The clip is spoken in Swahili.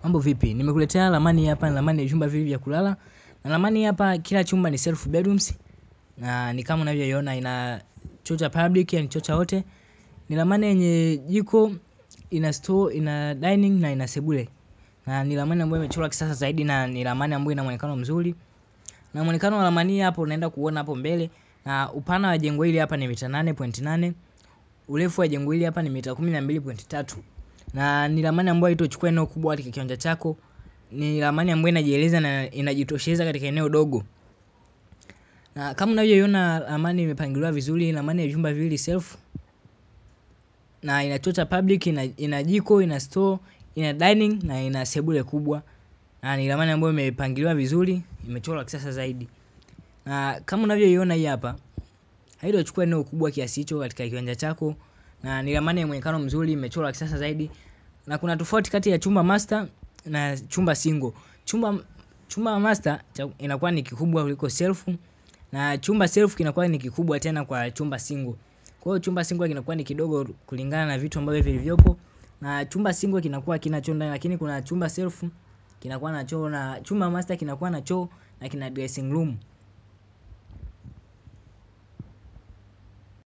Mambo vipi? Nimekuletea ramani hapa, ramani ya vyumba viwili vya kulala. Na ramani hapa kila chumba ni self bedrooms. Na ni kama unavyoiona ina choo cha public, yani choo cha wote. Ni ramani yenye jiko, ina store, ina dining na ina sebule. Na ni ramani ambayo imechorwa kisasa zaidi na ni ramani ambayo ina muonekano mzuri. Na muonekano wa ramani hapo unaenda kuona hapo mbele. Na upana wa jengo hili hapa ni mita 8.8. Urefu wa jengo hili hapa ni mita 12.3. Na ni ramani ambayo itochukua eneo kubwa katika kiwanja chako. Ni ramani ambayo inajieleza na inajitosheza katika eneo dogo. Na kama unavyoiona ramani imepangiliwa vizuri, ramani ya vyumba viwili self. Na ina choo cha public, ina jiko, ina store, ina dining na ina sebule kubwa. Na ni ramani ambayo imepangiliwa vizuri, imechorwa kisasa zaidi. Na kama unavyoiona hii hapa, haitochukua eneo kubwa kiasi hicho katika kiwanja chako. Na ni ramani ya muonekano mzuri, imechorwa kisasa zaidi. Na kuna tofauti kati ya chumba master na chumba single. Chumba master inakuwa ni kikubwa kuliko self, na chumba self kinakuwa ni kikubwa tena kwa chumba single. Kwa hiyo chumba single kinakuwa ni kidogo kulingana na vitu ambavyo vilivyopo, na chumba single kinakuwa kina choo ndani, lakini kuna chumba self kinakuwa na choo, na chumba master kinakuwa na choo na kina dressing room.